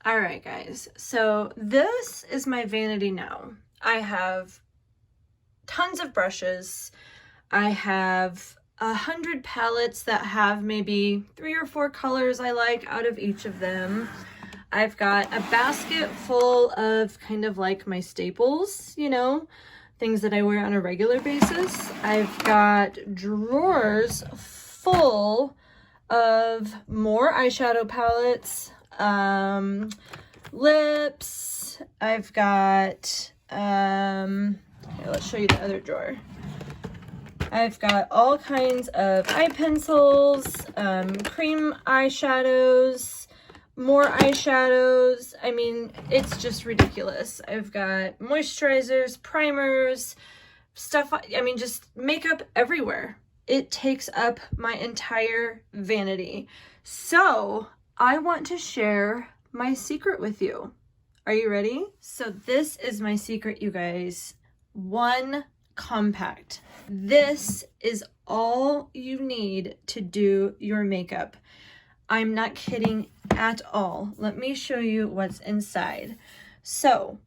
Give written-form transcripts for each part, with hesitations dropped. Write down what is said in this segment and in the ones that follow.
All right, guys. So this is my vanity now. I have tons of brushes. I have 100 palettes that have maybe 3 or 4 colors I like out of each of them. I've got a basket full of kind of like my staples, you know, things that I wear on a regular basis. I've got drawers full of more eyeshadow palettes, lips. I've got, here, let's show you the other drawer. I've got all kinds of eye pencils, cream eyeshadows, more eyeshadows. I mean, it's just ridiculous. I've got moisturizers, primers, stuff. I mean, just makeup everywhere. It takes up my entire vanity. So I want to share my secret with you. Are you ready? So this is my secret, you guys. One compact. This is all you need to do your makeup. I'm not kidding at all. Let me show you what's inside. So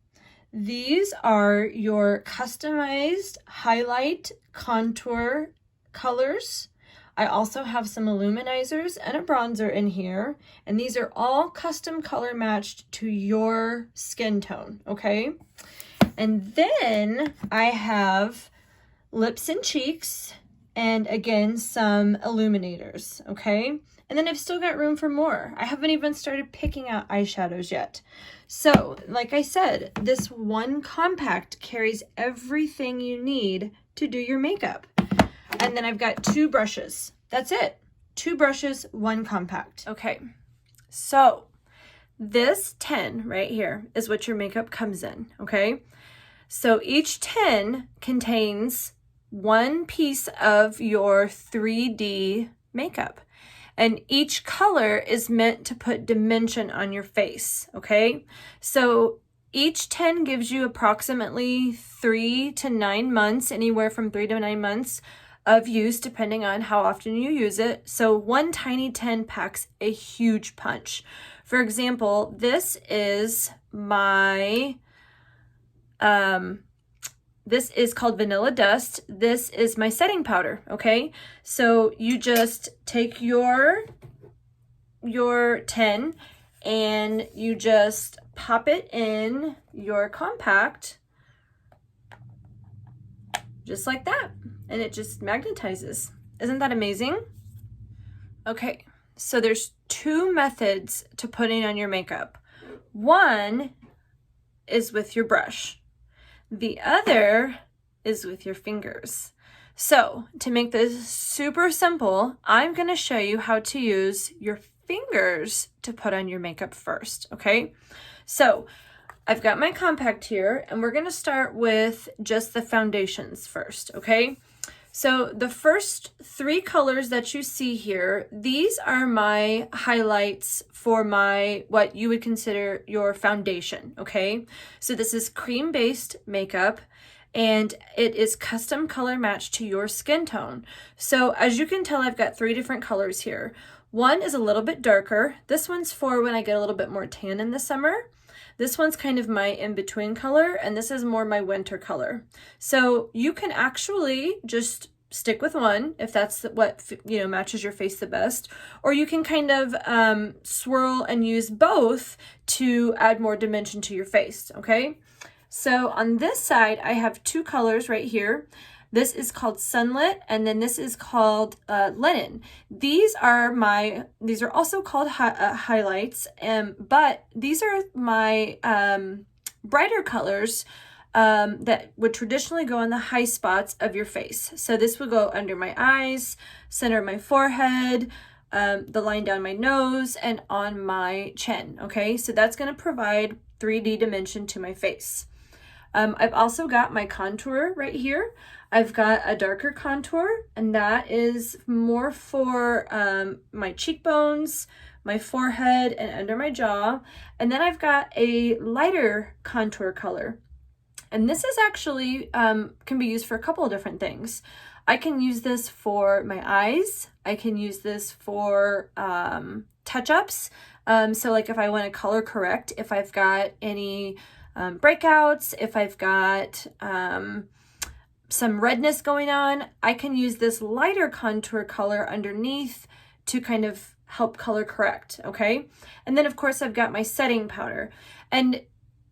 these are your customized highlight contour colors. I also have some illuminizers and a bronzer in here, and these are all custom color matched to your skin tone, okay? And then I have lips and cheeks, and again, some illuminators, okay? And then I've still got room for more. I haven't even started picking out eyeshadows yet. So, like I said, this one compact carries everything you need to do your makeup. And then I've got 2 brushes. That's it. 2 brushes, 1 compact. Okay, so this 10 right here is what your makeup comes in, okay? So each 10 contains 1 piece of your 3D makeup. And each color is meant to put dimension on your face, okay? So each 10 gives you approximately 3 to 9 months, anywhere from 3 to 9 months of use, depending on how often you use it. So one tiny 10 packs a huge punch. For example, this is my, this is called Vanilla Dust. This is my setting powder, okay? So you just take your 10 and you just pop it in your compact, just like that. And it just magnetizes. Isn't that amazing? Okay, so there's 2 methods to putting on your makeup. One is with your brush. The other is with your fingers. So to make this super simple, I'm gonna show you how to use your fingers to put on your makeup first, okay? So I've got my compact here, and we're gonna start with just the foundations first, okay? So the first 3 colors that you see here, these are my highlights for my, what you would consider your foundation, okay? So this is cream-based makeup, and it is custom color matched to your skin tone. So as you can tell, I've got 3 different colors here. One is a little bit darker. This one's for when I get a little bit more tan in the summer. This one's kind of my in-between color, and this is more my winter color. So you can actually just stick with one if that's what, you know, matches your face the best, or you can kind of swirl and use both to add more dimension to your face, okay? So on this side, I have 2 colors right here. This is called Sunlit, and then this is called Linen. These are also called highlights, but these are my brighter colors that would traditionally go on the high spots of your face. So this would go under my eyes, center of my forehead, the line down my nose, and on my chin, okay? So that's gonna provide 3D dimension to my face. I've also got my contour right here. I've got a darker contour, and that is more for my cheekbones, my forehead, and under my jaw. And then I've got a lighter contour color. And this is actually, can be used for a couple of different things. I can use this for my eyes. I can use this for touch-ups. So like if I want to color correct, if I've got any breakouts, if I've got some redness going on, I can use this lighter contour color underneath to kind of help color correct, okay? And then of course I've got my setting powder. And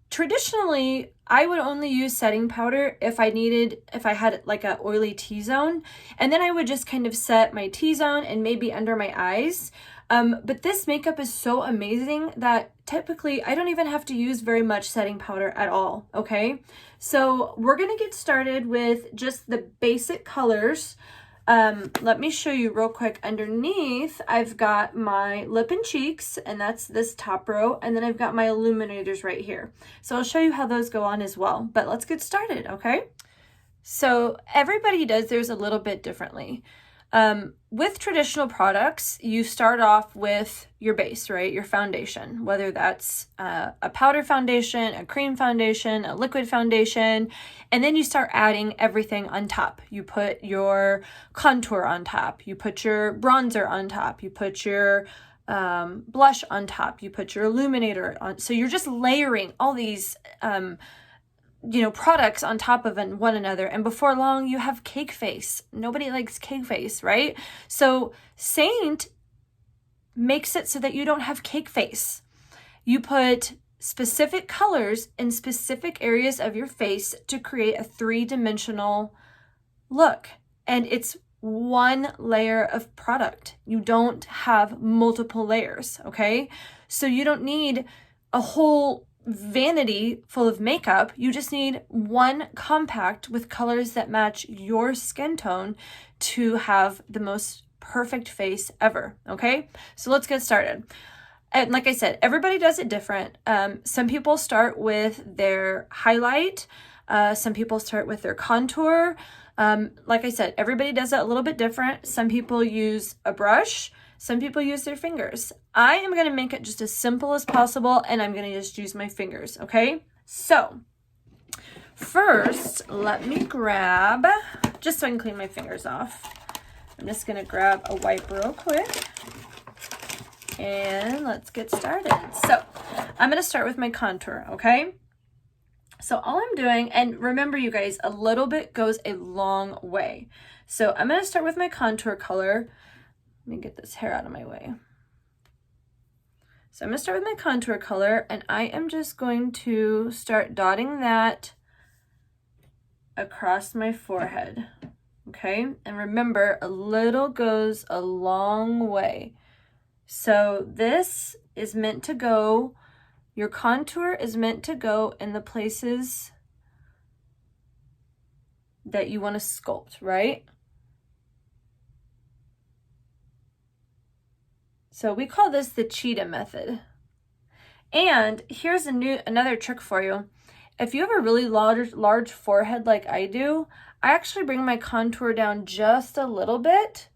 traditionally, I would only use setting powder if I had like a oily T-zone, and then I would just kind of set my T-zone and maybe under my eyes. But this makeup is so amazing that typically I don't even have to use very much setting powder at all, okay? So we're gonna get started with just the basic colors. Let me show you real quick. Underneath, I've got my lip and cheeks, and that's this top row, and then I've got my illuminators right here. So I'll show you how those go on as well, but let's get started, okay? So everybody does theirs a little bit differently. With traditional products, you start off with your base, right? Your foundation, whether that's a powder foundation, a cream foundation, a liquid foundation, and then you start adding everything on top. You put your contour on top, you put your bronzer on top, you put your blush on top, you put your illuminator on. So you're just layering all these products on top of one another, and before long you have cake face. Nobody likes cake face, right? So Seint makes it so that you don't have cake face. You put specific colors in specific areas of your face to create a three-dimensional look, and it's one layer of product. You don't have multiple layers, okay? So you don't need a whole vanity full of makeup. You just need one compact with colors that match your skin tone to have the most perfect face ever, okay? So let's get started. And like I said, everybody does it different. Some people start with their highlight. Some people start with their contour. Like I said, everybody does it a little bit different. Some people use a brush. Some people use their fingers. I am going to make it just as simple as possible, and I'm going to just use my fingers, okay? So first, let me grab, just so I can clean my fingers off, I'm just going to grab a wipe real quick, and let's get started. So I'm going to start with my contour, okay? So all I'm doing, and remember you guys, a little bit goes a long way. So I'm going to start with my contour color. Let me get this hair out of my way. So I'm going to start with my contour color, and I am just going to start dotting that across my forehead, okay? And remember, a little goes a long way. So this is meant to go, your contour is meant to go in the places that you want to sculpt, right? So we call this the cheetah method. And here's another trick for you. If you have a really large forehead like I do, I actually bring my contour down just a little bit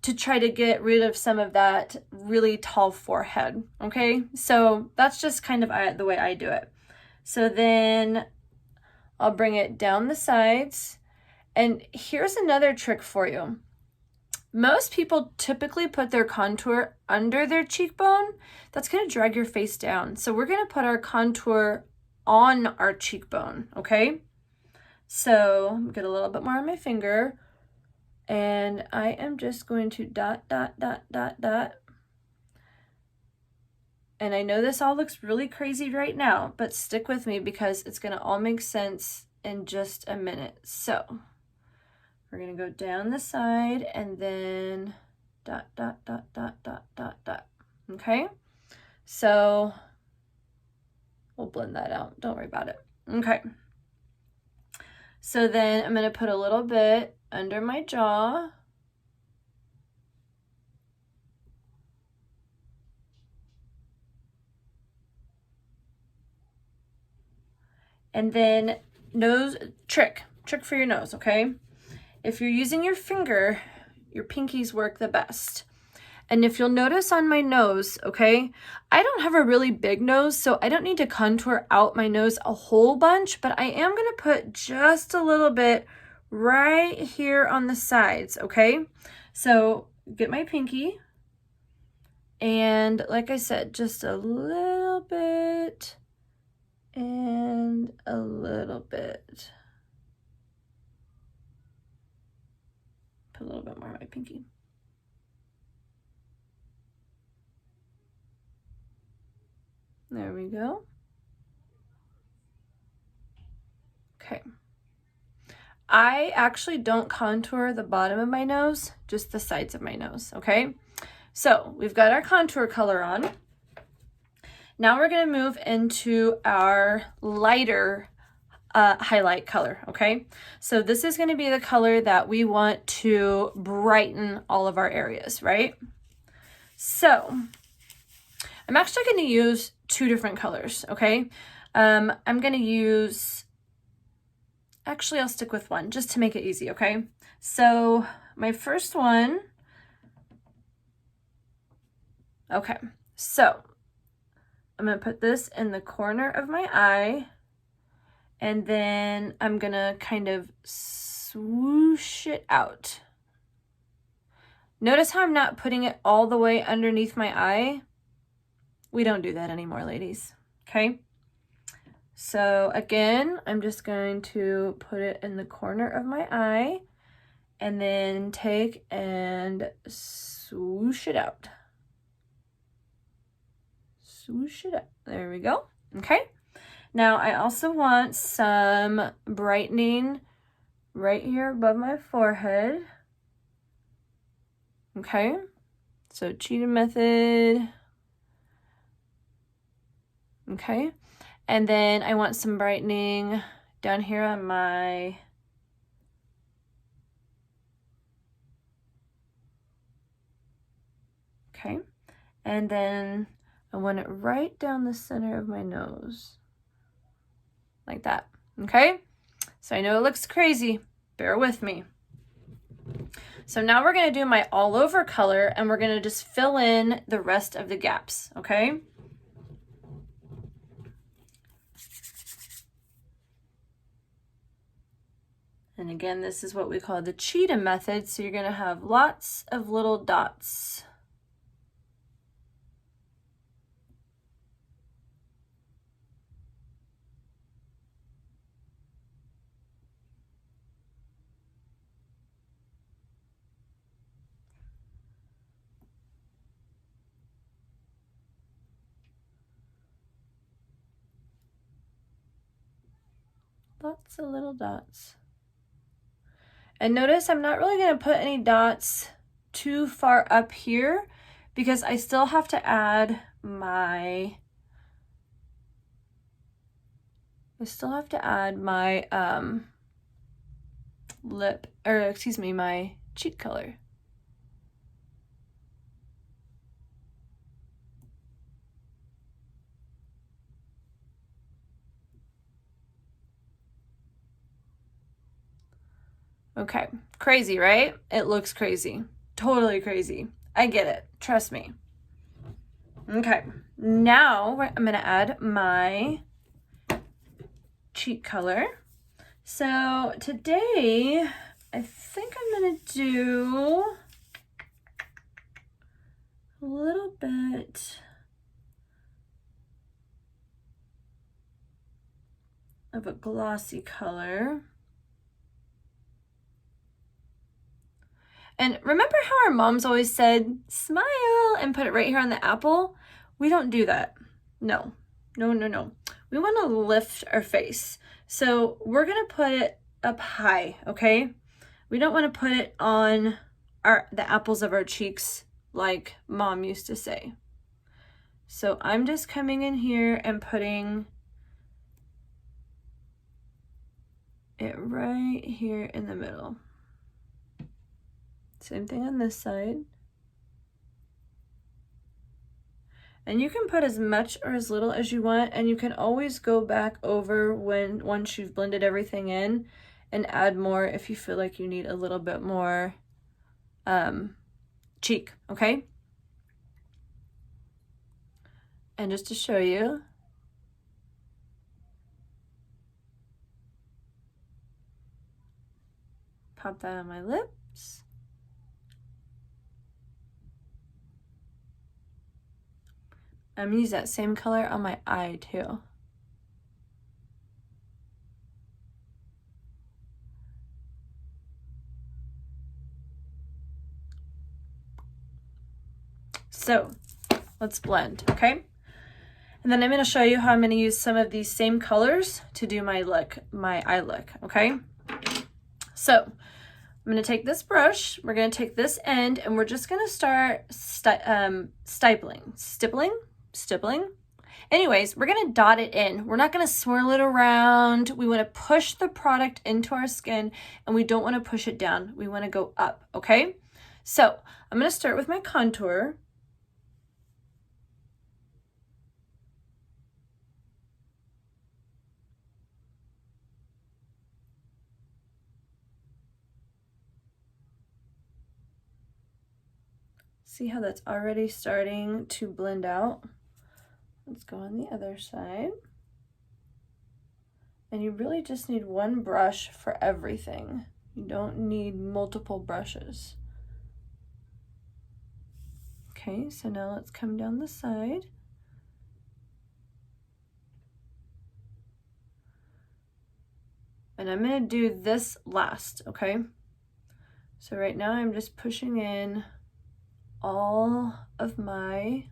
to try to get rid of some of that really tall forehead, okay? So that's just kind of the way I do it. So then I'll bring it down the sides. And here's another trick for you. Most people typically put their contour under their cheekbone. That's going to drag your face down. So we're going to put our contour on our cheekbone, okay? So get a little bit more on my finger, and I am just going to dot, dot, dot, dot, dot. And I know this all looks really crazy right now, but stick with me because it's going to all make sense in just a minute. So we're going to go down the side and then dot, dot, dot, dot, dot, dot, dot. Okay? So we'll blend that out. Don't worry about it. Okay. So then I'm going to put a little bit under my jaw. And then nose, trick for your nose, okay? If you're using your finger, your pinkies work the best. And if you'll notice on my nose, okay, I don't have a really big nose, so I don't need to contour out my nose a whole bunch, but I am going to put just a little bit right here on the sides, okay? So get my pinky, And like I said, just a little bit and a little bit. Put a little bit more on my pinky. There we go. Okay. I actually don't contour the bottom of my nose, just the sides of my nose, okay? So we've got our contour color on. Now we're gonna move into our lighter highlight color, okay? So this is gonna be the color that we want to brighten all of our areas, right? So I'm actually gonna use two different colors, okay? I'm gonna use, actually I'll stick with one just to make it easy, okay? So my first one, okay, so I'm gonna put this in the corner of my eye, and then I'm gonna kind of swoosh it out. Notice how I'm not putting it all the way underneath my eye? We don't do that anymore, ladies, okay? So again, I'm just going to put it in the corner of my eye and then take and swoosh it out. Swoosh it out. There we go. Okay. Now I also want some brightening right here above my forehead. Okay. So cheetah method. Okay. And then I want some brightening down here on my okay. And then I want it right down the center of my nose. Like that. Okay? So I know it looks crazy. Bear with me. So now we're going to do my all over color, and we're going to just fill in the rest of the gaps. Okay? And again, this is what we call the cheetah method. So you're going to have lots of little dots. Lots of little dots. And notice I'm not really going to put any dots too far up here because I still have to add my lip, or excuse me, my cheek color. Okay, crazy, right? It looks crazy. Totally crazy. I get it. Trust me. Okay, now I'm going to add my cheek color. So today, I think I'm going to do a little bit of a glossy color. And remember how our moms always said, smile, and put it right here on the apple? We don't do that. No, no, no, no. We want to lift our face. So we're going to put it up high, okay? We don't want to put it on the apples of our cheeks like mom used to say. So I'm just coming in here and putting it right here in the middle. Same thing on this side. And you can put as much or as little as you want, and you can always go back over once you've blended everything in and add more if you feel like you need a little bit more cheek, okay? And just to show you, pop that on my lips. I'm gonna use that same color on my eye too. So let's blend, okay? And then I'm gonna show you how I'm gonna use some of these same colors to do my look, my eye look, okay? So I'm gonna take this brush, we're gonna take this end, and we're just gonna start stippling. Anyways, we're gonna dot it in. We're not gonna swirl it around. We wanna push the product into our skin, and we don't wanna push it down. We wanna go up, okay? So I'm gonna start with my contour. See how that's already starting to blend out? Let's go on the other side. And you really just need one brush for everything. You don't need multiple brushes. Okay, so now let's come down the side. And I'm gonna do this last, okay? So right now I'm just pushing in all of my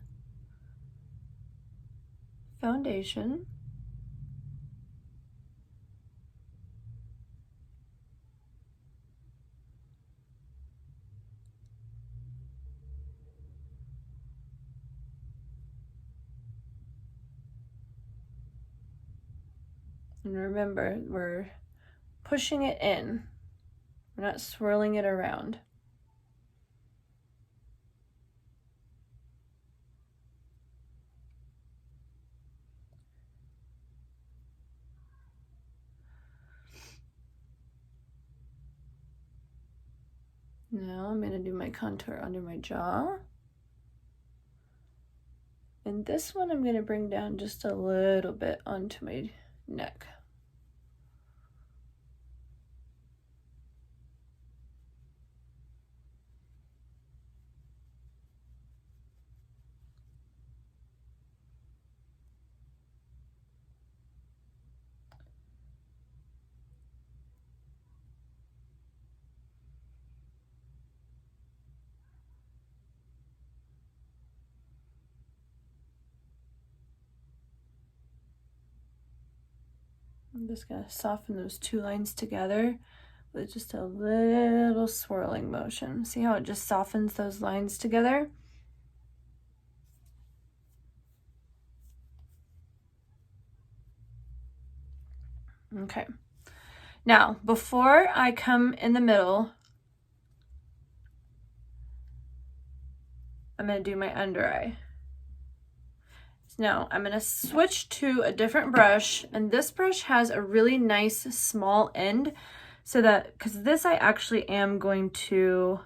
foundation. And remember, we're pushing it in. We're not swirling it around. Now I'm going to do my contour under my jaw. And this one I'm going to bring down just a little bit onto my neck. I'm just going to soften those two lines together with just a little swirling motion. See how it just softens those lines together? Okay. Now, before I come in the middle, I'm going to do my under eye. Now I'm going to switch to a different brush, and this brush has a really nice small end, so that, because this I actually am going to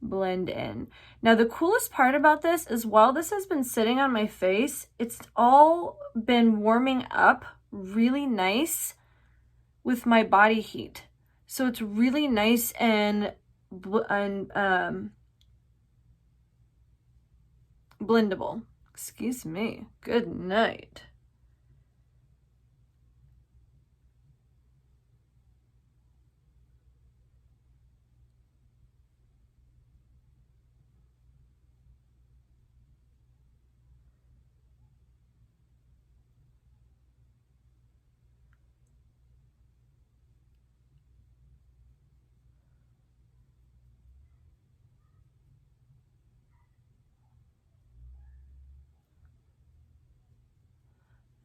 blend in. Now the coolest part about this is while this has been sitting on my face, it's all been warming up really nice with my body heat. So it's really nice and blendable. Excuse me. Good night.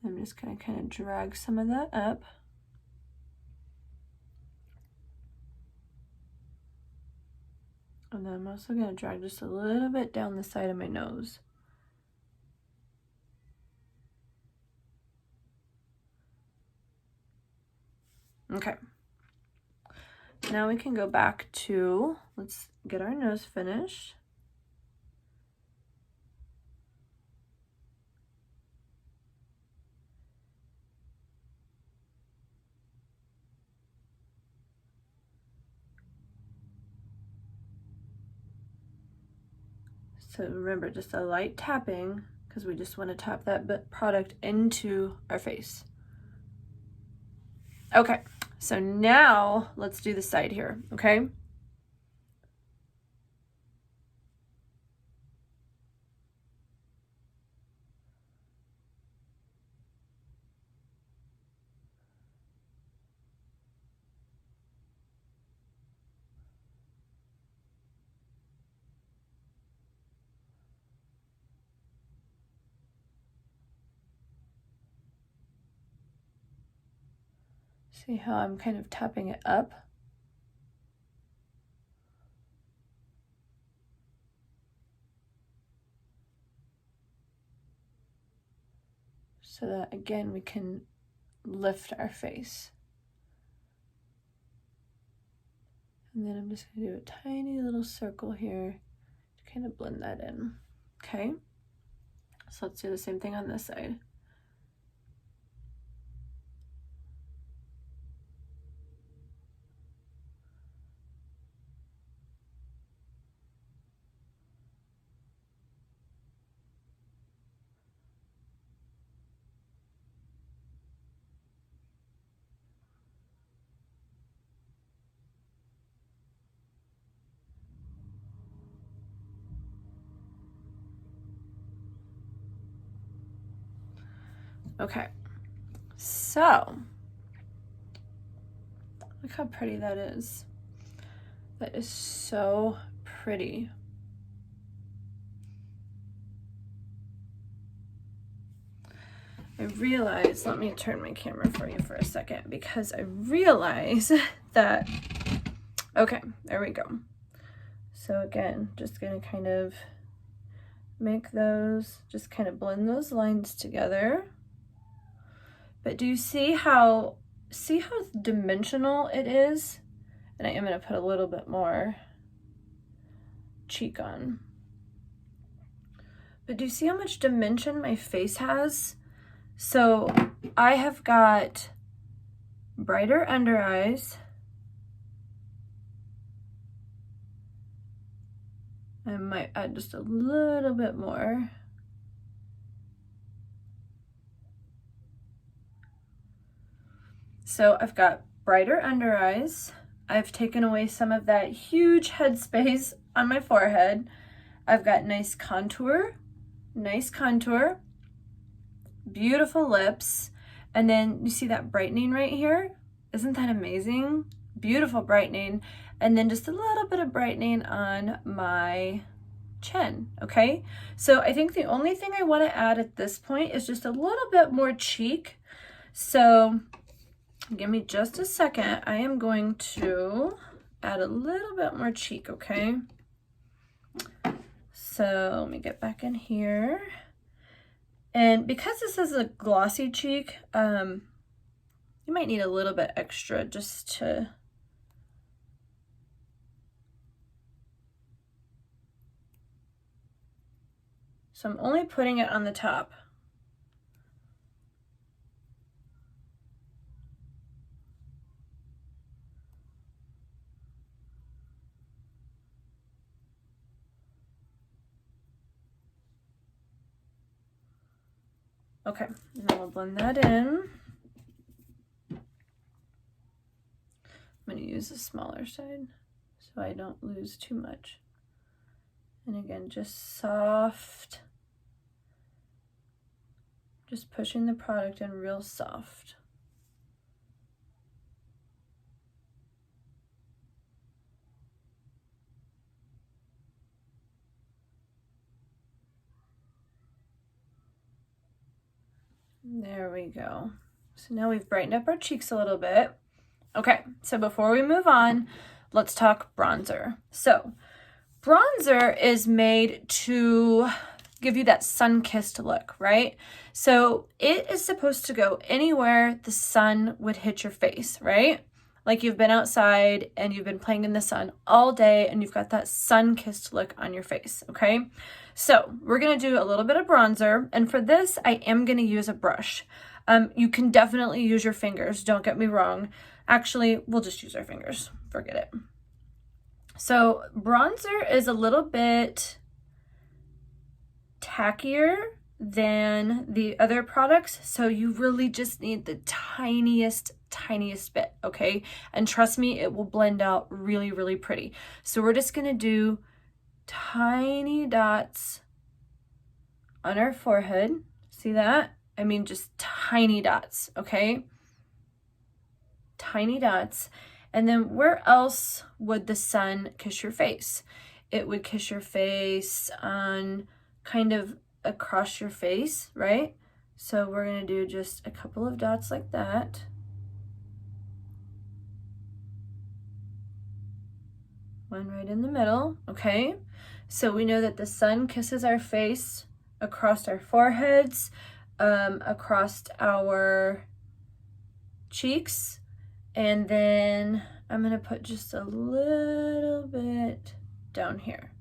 I'm just going to kind of drag some of that up. And then I'm also going to drag just a little bit down the side of my nose. Okay. Now we can go back to, let's get our nose finished. So remember, just a light tapping, because we just want to tap that product into our face. Okay, so now let's do the side here, okay? See how I'm kind of tapping it up? So that, again, we can lift our face. And then I'm just going to do a tiny little circle here to kind of blend that in. Okay? So let's do the same thing on this side. Okay, so look how pretty that is. That is so pretty. I realize, let me turn my camera for you for a second, because I realize that, okay, there we go. So again, just gonna kind of make those, just kind of blend those lines together. But do you see how dimensional it is? And I am gonna put a little bit more cheek on. But do you see how much dimension my face has? So I have got brighter under eyes. I might add just a little bit more. So I've got brighter under eyes. I've taken away some of that huge head space on my forehead. I've got nice contour, beautiful lips. And then you see that brightening right here? Isn't that amazing? Beautiful brightening. And then just a little bit of brightening on my chin, okay? So I think the only thing I want to add at this point is just a little bit more cheek. So give me just a second. I am going to add a little bit more cheek, okay? So let me get back in here. And because this is a glossy cheek, you might need a little bit extra just to so I'm only putting it on the top. Okay, and then we'll blend that in. I'm going to use the smaller side so I don't lose too much. And again, just soft. Just pushing the product in real soft. There we go. So now we've brightened up our cheeks a little bit. Okay, so before we move on, let's talk bronzer. So bronzer is made to give you that sun-kissed look, right? So it is supposed to go anywhere the sun would hit your face, right? Like you've been outside and you've been playing in the sun all day and you've got that sun-kissed look on your face, okay? So we're gonna do a little bit of bronzer, and for this, I am gonna use a brush. You can definitely use your fingers, don't get me wrong. Actually, we'll just use our fingers, forget it. So bronzer is a little bit tackier than the other products, so you really just need the tiniest bit, okay? And trust me, it will blend out really, really pretty. So we're just gonna do tiny dots on our forehead. See that? I mean, just tiny dots, okay? Tiny dots. And then where else would the sun kiss your face? It would kiss your face on kind of across your face, right? So we're gonna do just a couple of dots like that. One right in the middle, okay? So we know that the sun kisses our face across our foreheads, across our cheeks, and then I'm gonna put just a little bit down here.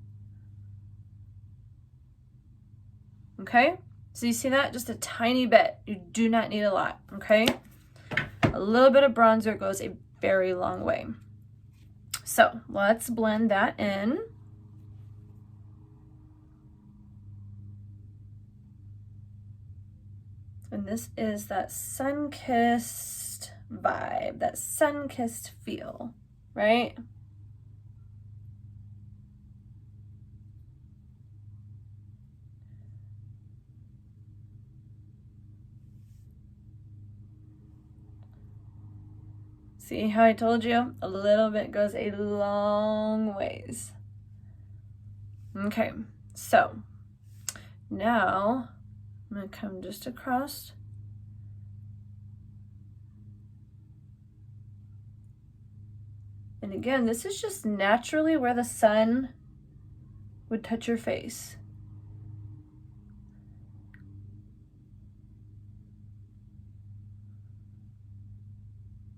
Okay, so you see that? Just a tiny bit. You do not need a lot, okay? A little bit of bronzer goes a very long way. So let's blend that in. And this is that sun-kissed vibe, that sun-kissed feel, right? See how I told you? A little bit goes a long ways. Okay, so now I'm gonna come just across. And again, this is just naturally where the sun would touch your face.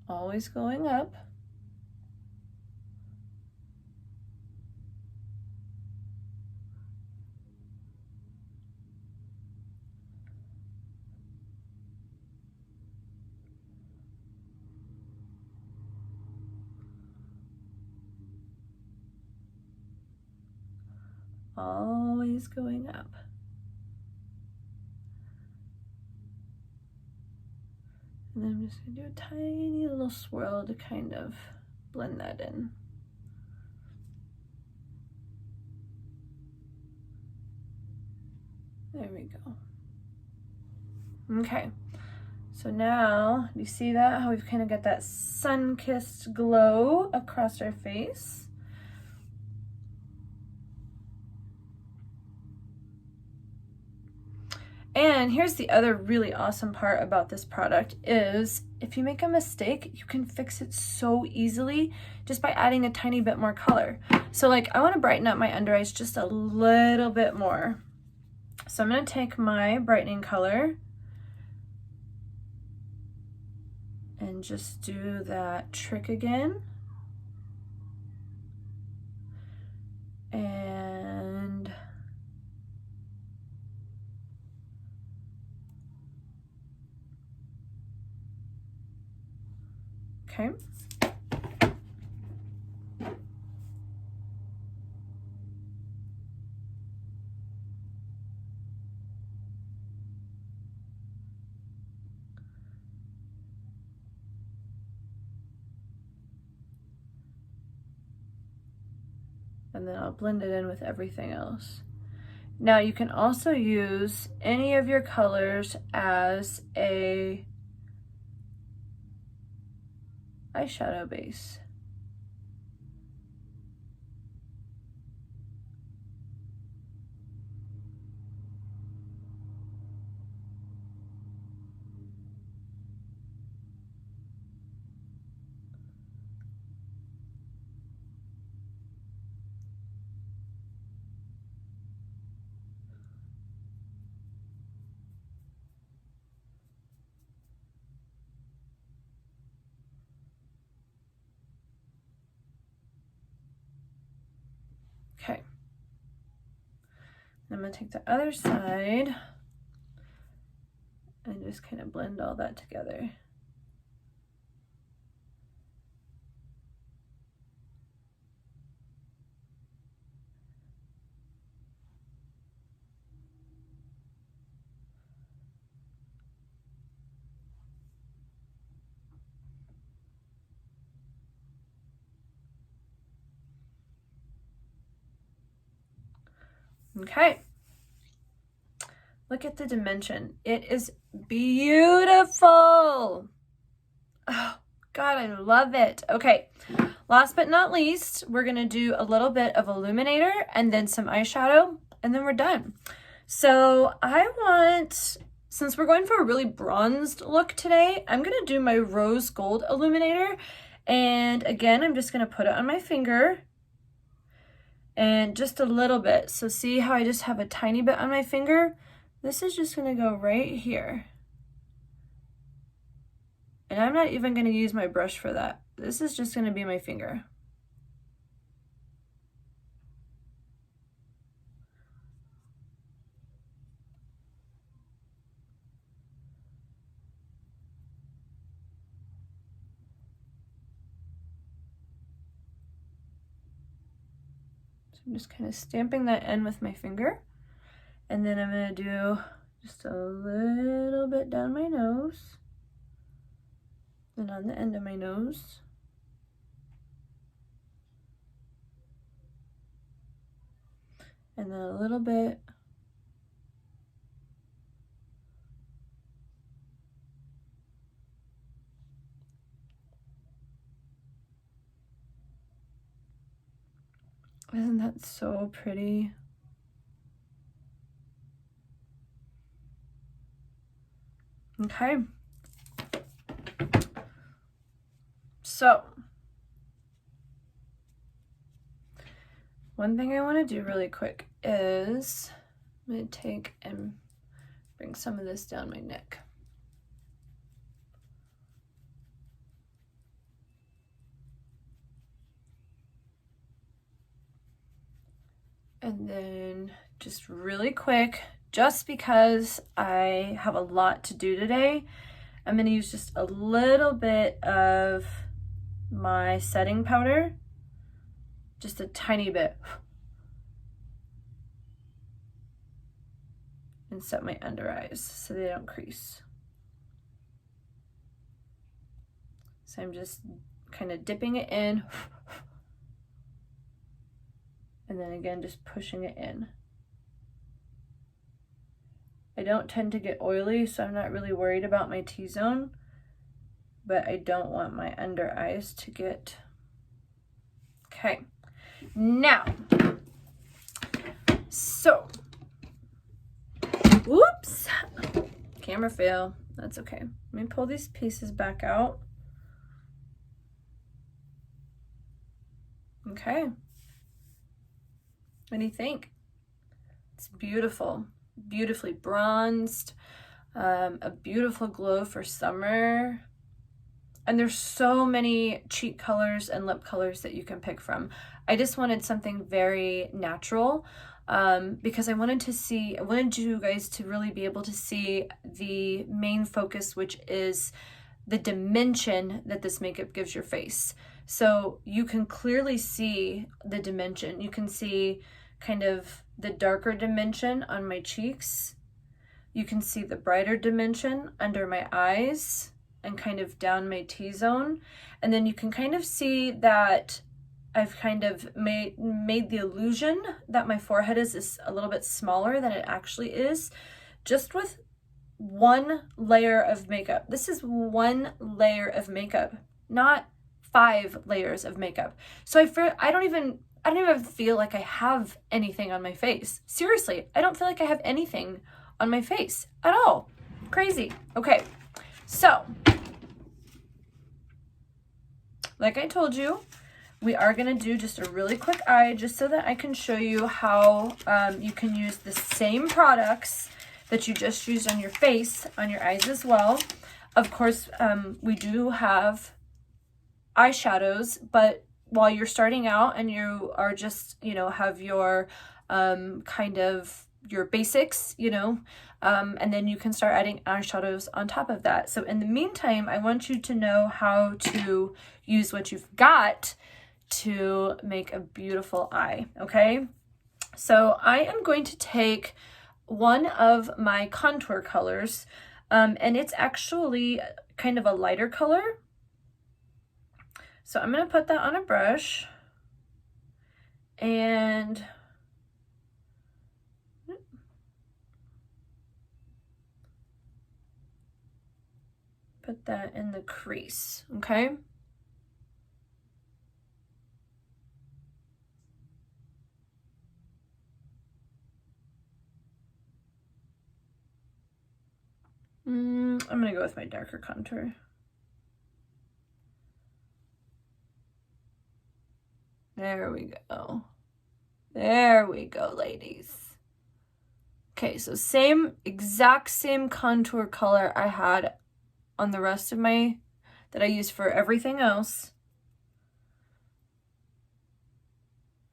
Always going up. Always going up. And then I'm just gonna do a tiny little swirl to kind of blend that in. There we go. Okay, so now you see that, how we've kind of got that sun-kissed glow across our face. And here's the other really awesome part about this product is if you make a mistake, you can fix it so easily just by adding a tiny bit more color. So like I want to brighten up my under eyes just a little bit more. So I'm going to take my brightening color and just do that trick again. And okay. And then I'll blend it in with everything else. Now you can also use any of your colors as a eyeshadow base. Okay. I'm going to take the other side and just kind of blend all that together. Okay. Look at the dimension. It is beautiful. Oh, God, I love it. Okay, last but not least, we're going to do a little bit of illuminator and then some eyeshadow, and then we're done. So I want, since we're going for a really bronzed look today, I'm going to do my rose gold illuminator. And again, I'm just going to put it on my finger and just a little bit. So see how I just have a tiny bit on my finger? This is just going to go right here. And I'm not even going to use my brush for that. This is just going to be my finger. So I'm just kind of stamping that in with my finger. And then I'm going to do just a little bit down my nose. And on the end of my nose. And then a little bit Isn't that so pretty? Okay. So, one thing I want to do really quick is I'm going to take and bring some of this down my neck. And then just really quick, just because I have a lot to do today, I'm going to use just a little bit of my setting powder, just a tiny bit, and set my under eyes so they don't crease. So I'm just kind of dipping it in, and then again just pushing it in. I don't tend to get oily, so I'm not really worried about my T-zone, but I don't want my under eyes to get... Okay, now, so, whoops, camera fail, that's okay. Let me pull these pieces back out. Okay, what do you think? It's beautiful. Beautifully bronzed, a beautiful glow for summer, and there's so many cheek colors and lip colors that you can pick from. I just wanted something very natural because I wanted you guys to really be able to see the main focus, which is the dimension that this makeup gives your face. So you can clearly see the dimension. You can see kind of the darker dimension on my cheeks. You can see the brighter dimension under my eyes and kind of down my T-zone. And then you can kind of see that I've kind of made the illusion that my forehead is a little bit smaller than it actually is, just with one layer of makeup. This is one layer of makeup, not 5 layers of makeup. So I don't even feel like I have anything on my face. Seriously, I don't feel like I have anything on my face at all. Crazy. Okay, so like I told you, we are gonna do just a really quick eye just so that I can show you how you can use the same products that you just used on your face, on your eyes as well. Of course, we do have eyeshadows, but while you're starting out and you are just, have your kind of your basics, and then you can start adding eyeshadows on top of that. So in the meantime, I want you to know how to use what you've got to make a beautiful eye, okay? So I am going to take one of my contour colors, and it's actually kind of a lighter color. So I'm going to put that on a brush, and put that in the crease, okay? I'm gonna go with my darker contour. There we go. There we go, ladies. Okay, so exact same contour color I had on the rest of that I used for everything else.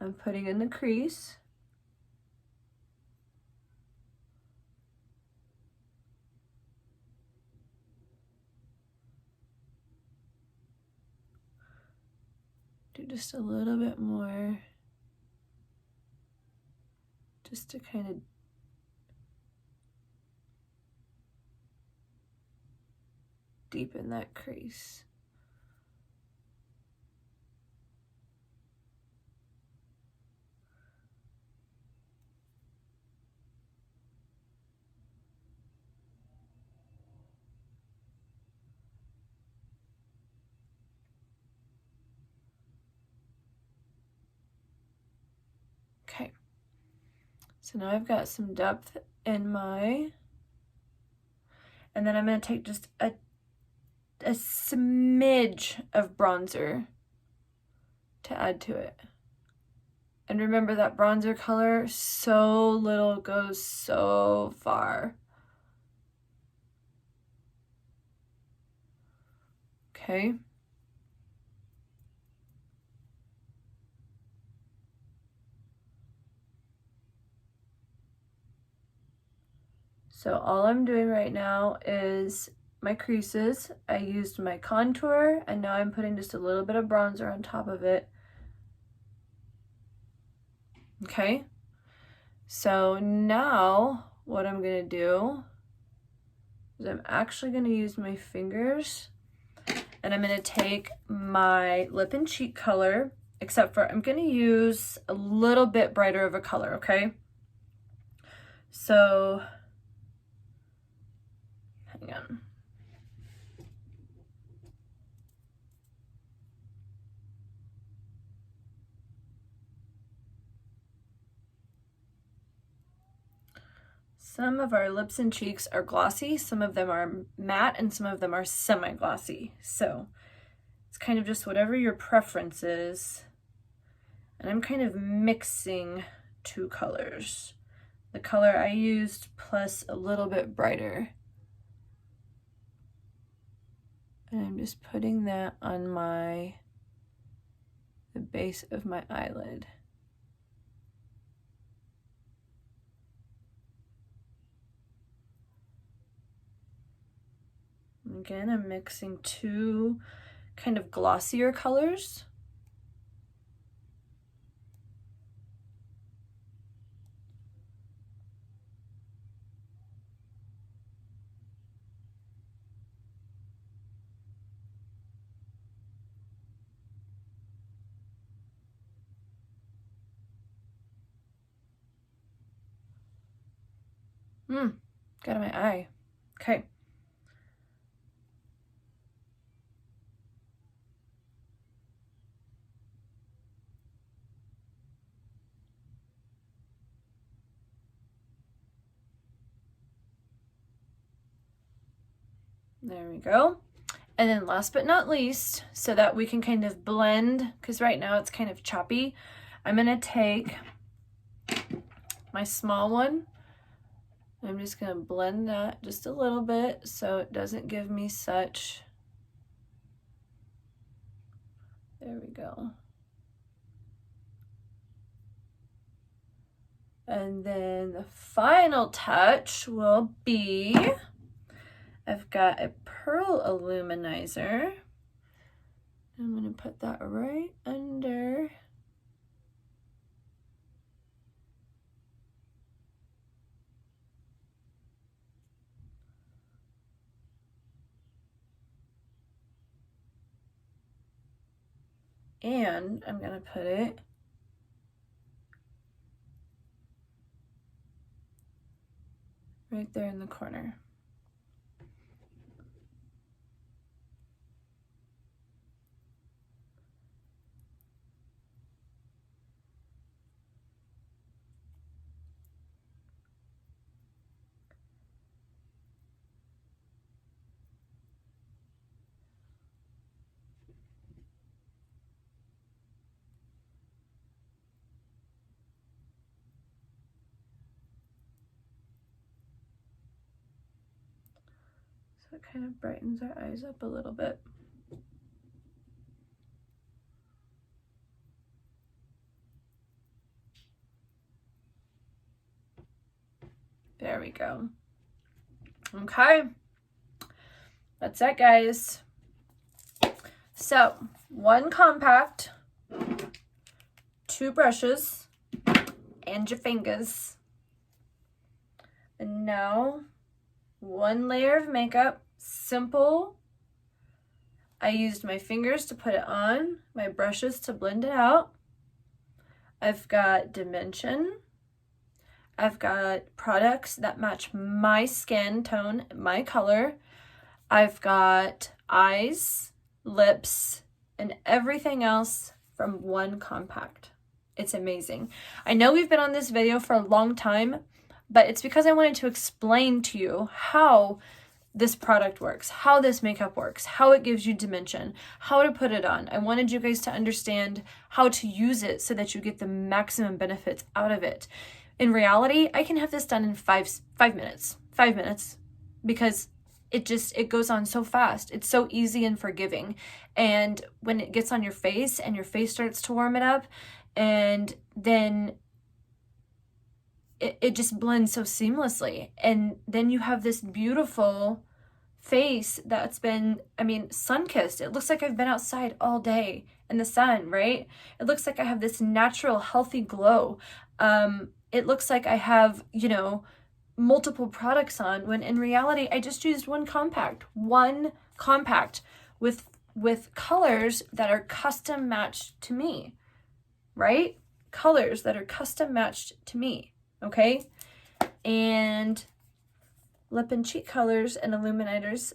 I'm putting in the crease. Do just a little bit more, just to kind of deepen that crease. Okay, so now I've got some depth in and then I'm going to take just a smidge of bronzer to add to it. And remember that bronzer color, so little goes so far. Okay. So all I'm doing right now is my creases. I used my contour and now I'm putting just a little bit of bronzer on top of it. Okay. So now what I'm gonna do is I'm actually gonna use my fingers and I'm gonna take my lip and cheek color, except for I'm gonna use a little bit brighter of a color, okay? So, hang on. Some of our lips and cheeks are glossy, some of them are matte, and some of them are semi-glossy. So it's kind of just whatever your preference is. And I'm kind of mixing two colors. The color I used plus a little bit brighter. And I'm just putting that on the base of my eyelid. Again, I'm mixing two kind of glossier colors. Got in my eye. Okay. There we go. And then last but not least, so that we can kind of blend, because right now it's kind of choppy, I'm gonna take my small one. I'm just gonna blend that just a little bit so it doesn't give me such, there we go. And then the final touch will be, I've got a pearl illuminizer. I'm gonna put that right under. And I'm gonna put it right there in the corner. That kind of brightens our eyes up a little bit. There we go. Okay. That's it, guys. So, 1 compact, 2 brushes, and your fingers. And now, 1 layer of makeup, simple. I used my fingers to put it on, my brushes to blend it out. I've got dimension. I've got products that match my skin tone, my color. I've got eyes, lips, and everything else from 1 compact. It's amazing. I know we've been on this video for a long time, but it's because I wanted to explain to you how this product works, how this makeup works, how it gives you dimension, how to put it on. I wanted you guys to understand how to use it so that you get the maximum benefits out of it. In reality, I can have this done in 5 minutes, because it goes on so fast. It's so easy and forgiving. And when it gets on your face and your face starts to warm it up, and then it just blends so seamlessly. And then you have this beautiful face that's been, sun-kissed. It looks like I've been outside all day in the sun, right? It looks like I have this natural, healthy glow. It looks like I have, multiple products on, when in reality, I just used 1 compact with colors that are custom matched to me, right? Colors that are custom matched to me, okay? And lip and cheek colors and illuminizers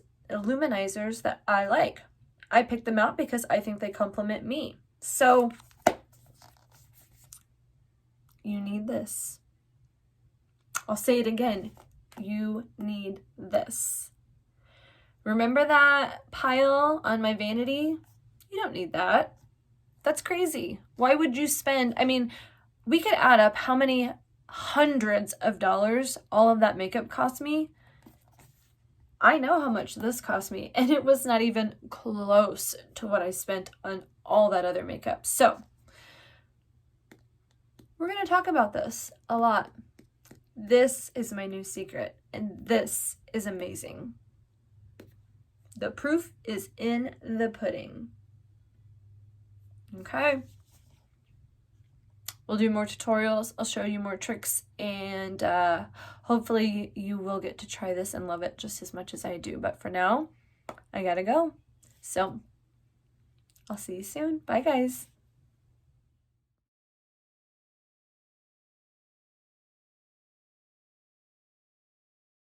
that I like. I picked them out because I think they complement me. So you need this. I'll say it again. You need this. Remember that pile on my vanity? You don't need that. That's crazy. Why would you spend, we could add up how many hundreds of dollars all of that makeup cost me. I know how much this cost me, and it was not even close to what I spent on all that other makeup. So we're going to talk about this a lot. This is my new secret, and this is amazing. The proof is in the pudding. Okay. We'll do more tutorials. I'll show you more tricks, and hopefully you will get to try this and love it just as much as I do. But for now, I gotta go. So I'll see you soon. Bye, guys.